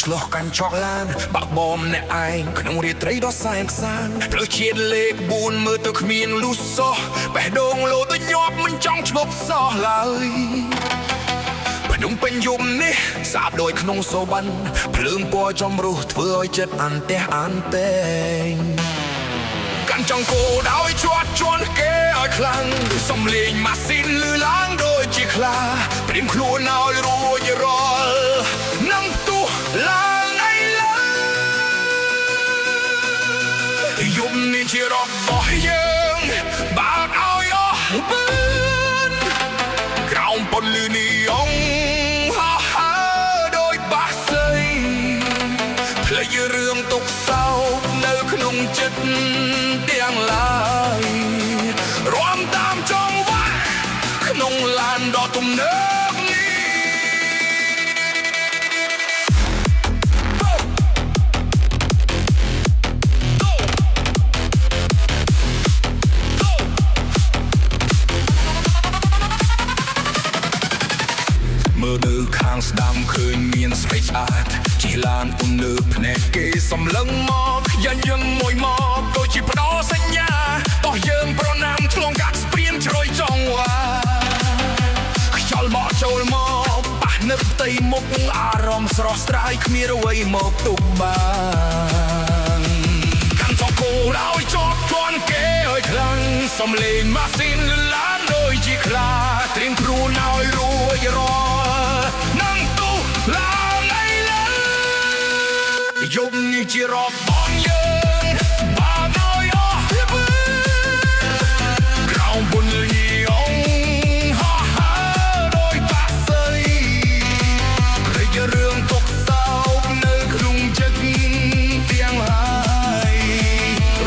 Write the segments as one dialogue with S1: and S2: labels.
S1: ឆ្លោះកាន់ឆក់ឡានបាក់បំអ្នកឯងក្នុងរាត្រីដ៏សែនខ្សាន្តផ្លូវជាតិលេខ4មើលទៅគ្មានលុះសោះបេះដូងលោទៅញាប់មិនចង់ឈប់សោះឡើយភ្នំពេញយប់នេះសាបដូចក្នុងសូបិនភ្លើងពណ៌ចំរុះធ្វើឲ្យចិត្តអន្ទះអន្ទែងកាន់ចង់គោដោយជាប់ជន់គេឲ្យខ្លាំងសំលេងម៉ាស៊ីនលឺឡើងដូចជាខ្លាព្រៀមខ្លួនឲ្យរួចរាល់នឹងផ្ទុះឡើងឯឡើយយប់នេះជារបស់យើងបើកឲ្យអស់បឿនក្រោមពន្លឺនីអុងហោះហើរដោយបាសីភ្លេចរឿងទុកសោកនៅក្នុងចិត្តទាំងឡាយរួមតាមចង្វាក់ក្នុងឡានដ៏ទំនើបនេះមើលទៅខាងស្ដាំឃើញមានស្រីស្អាតជិះឡានទំនើបភ្នែកគេសម្លឹងមកយ៉ាងយើងមួយមកដូចជាផ្ដោសញ្ញាតោះយើងប្រណាំឆ្លងកាត់ស្ព្រានជ្រោយចង្វាខ្យល់មកចូលមកប៉ះនៅផ្ទៃមុខអារម្មណ៍ស្រស់ស្រាយគ្មានអ្វីមកទុកបានកាន់ចង់គោដោយជាប់ជាន់គេឲ្យខ្លាំងសំលេងម៉ាស៊ីនឡានដូចជាខ្លាត្រៀមខ្លួនឲ្យរួចរាល់នឹងទុះឡើងឯឡើយយប់នេះជារបស់យើងបើកឲ្យអស់បឿនក្រោមពន្លឺនីអុងហោះហើរដោយបាសីព្រៃរឿងទុកសោកនៅក្នុងចិត្តទាំងឡាយ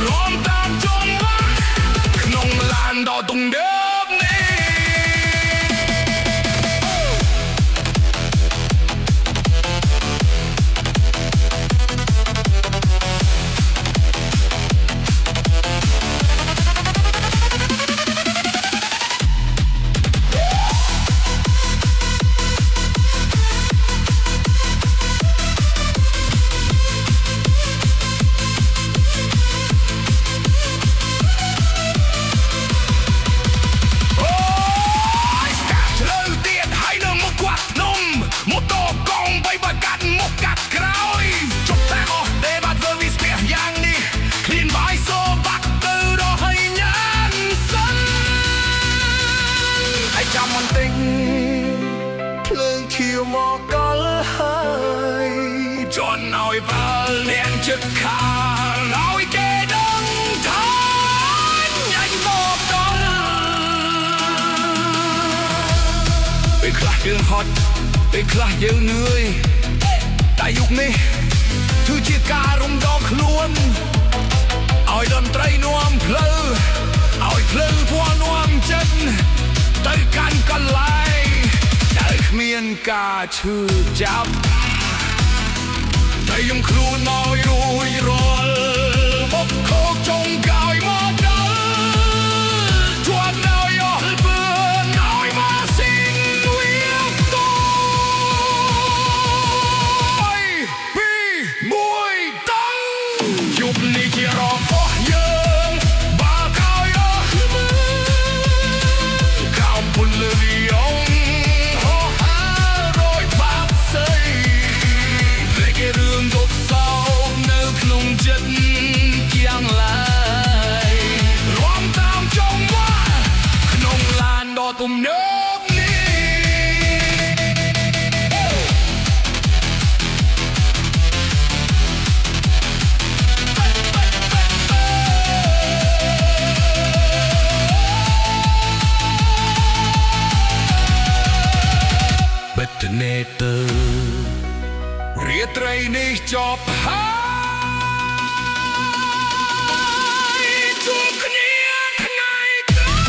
S1: រួមតាមចង្វាក់ក្នុងឡានដ៏ទំនើបនេះភ្លើងខៀវមកដល់ហើយជន់ឲ្យបាល់អ្នកចិត្តខាងឲ្យគេដឹងថាញ៉ាំមកដល់ពេលខ្លះយើងហត់ពេលខ្លះយើងនឿយតែយុគនេះគឺជាការរំដងខ្លួនឲ្យតន្ត្រីនាំផ្លូវឲ្យភ្លើងពណ៌នាំចិត្តទៅកាន់កន្លែងដែលគ្មានការឈឺចាប់តែខ្ញុំខ្លួនឲ្យរួចរាល់មកខោចុងក្រោយមកដល់ជាប់នៅអស់បឿនឲ្យមកស៊ីងវាតូយពីមួយតឹងយប់នេះជារបស់យើងបើកឲ្យអស់បឿនក្រោមពន្លឺនីអុងរឿងទុកសោកនៅក្នុងចិត្តយ៉ាងឡើយរួមតាមចង្វាក់ក្នុងឡានដ៏ទំនើបនេះបេតនេតើរាត្រីនេះចប់ហើយជួបគ្នាថ្ងៃក្រោយ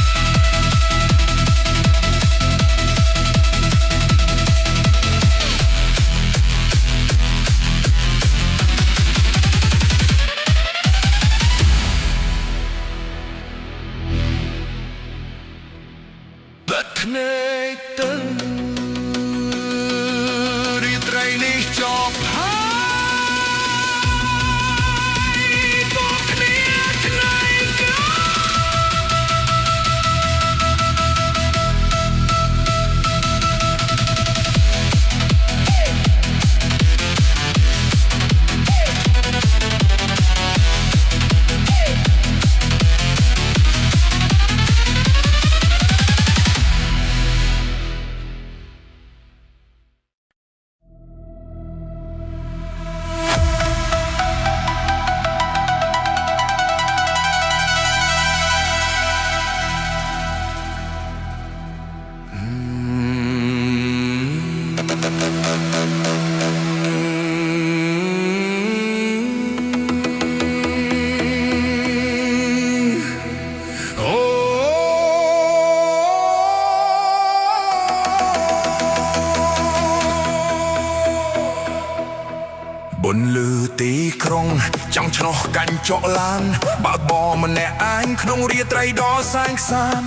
S1: ទីក្រុងចង់ឆ្នោះកាញ់ចកឡានបើកបរម្នាក់ឯងក្នុងរាត្រីដ៏សែងសាន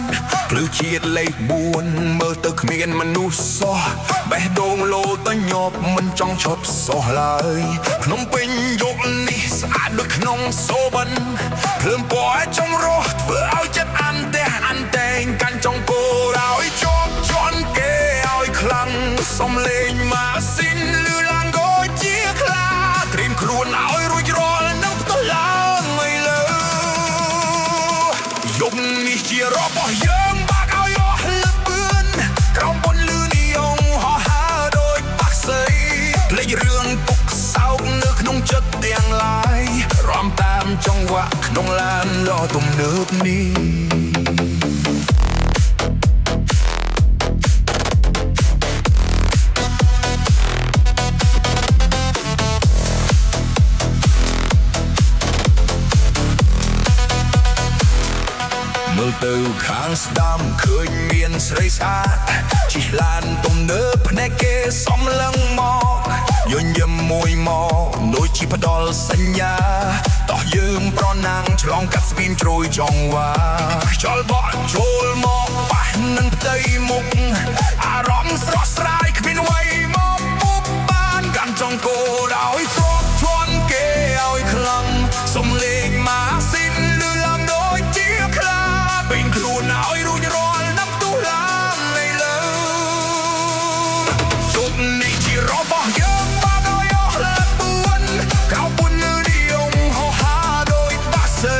S1: ភ្លឺជាតិលេខ4មើលទៅគ្មានមនុស្សសោះបេះដូងលោទៅញាប់មិនចង់ឈប់សោះឡើយភ្នំពេញយប់នេះស្អាតដូចក្នុងសូបិនភ្លើងពណ៌ចម្រុះធ្វើឲ្យចិត្តអានតែងកាញ់ចង់គោរឲ្យជាប់ជន់គេឲ្យខ្លាំងសំលេងម៉ាស៊ីនលឺឡើងដូចជាខ្លាត្រៀមខ្លួនឲ្យរួចរាល់នឹងផ្ទុះឡើងឲ្យលើយប់នេះជារបស់យើងបាក់ឲ្យអស់លបឿនក្រោមពន្លឺនីយ៉ុងហោះហើរដូចបាក់សីភ្លេចរឿងពុកសោកនៅក្នុងចិត្តទាំងឡាយរាំតាមចង្វាក់ក្នុងឡានដ៏ទំនើបនេះមើលទៅខាងស្ដាំឃើញមានស្រីស្អាតជិះឡានទំនើបភ្នែកគេសំឡឹងមកយញញឹមមួយមកដូចជាផ្ដល់សញ្ញាតោះយើងប្រណាំងឆ្លងកាត់ស្ពានជ្រោយចង្វាខ្យល់បក់ចូលមកប៉ះនឹងផ្ទៃមុខអារម្មណ៍ស្រស់ស្រាយគ្មានអ្វីមកពុបបានកាន់ចង់គោដោយទ្រពជន់គេឲ្យខ្លាំងសំលេងម៉ាស៊ីនលឺឡើងដូចជាខ្លាពេញខ្លួនឲ្យរួចរាល់ណាប់ទូឡើងនៃលើជប់នេះជារបស់យើងបាក់ឲ្យអស់លើ4ក្រៅពន្លឺនីយ៉ុងហោះហើរដូចបាក់សី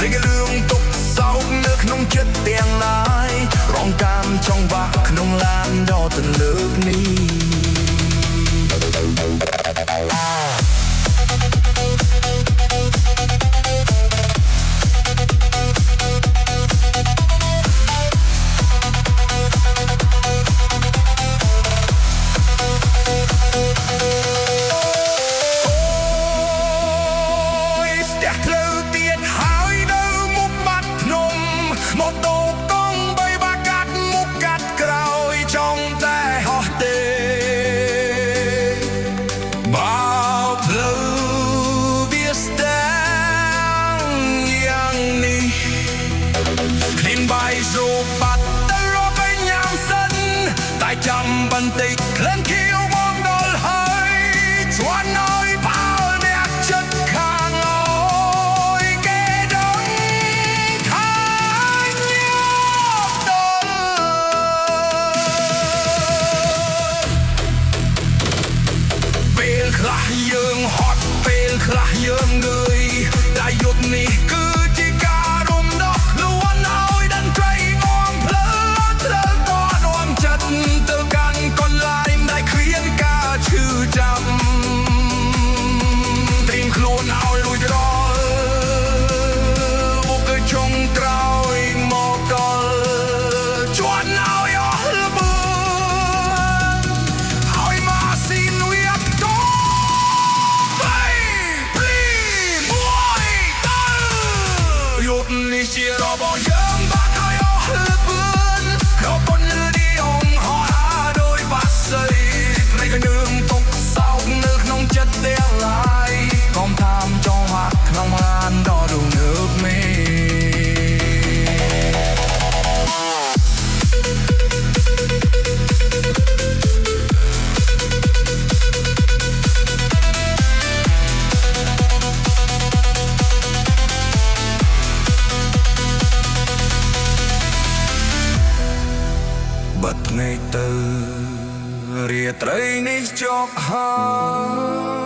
S1: រៀងលឿងទុកសោកនៅក្នុងចិត្តទាំងឡាយរងតាមចង្វាក់ក្នុងឡានដ៏ទំនើបនេះចាំបន្តិចក្លិនខៀវមកដល់ហើយជន់ឲ្យផោអ្នកចិត្តខាងអើយគេដឹងថាញាប់ដល់ពេលខ្លះយើងហត់ពេលខ្លះយើងងើយតែយប់នេះគឺជាការរំដោះខ្លួនឲ្យតន្ត្រីងំភ្លើងត្រូវក៏នាំចិត្តទៅកាន់កន្លែងដែលគ្មានការឈឺចាំត្រៀមខ្លួនឲ្យរួចរាល់មុខចុងក្រោយមកដល់ជន់ឲ្យអស់ល្បឿនឲ្យម៉ាស៊ីនវាតោយប់នេះជារបស់យើងបាក់ឲ្យអស់ល្បឿនក្រោមពន្លឺនីយ៉ុងហោះហើរដោយបាក់សីភ្នែកនឿងទុកសោកនៅក្នុងចិត្តទាំងឡាយកុំតាមចង្វាក់ក្នុងឡានដ៏ទំនើបនេះបិទភ្នែកទៅរាត្រីនេះចប់ហើយ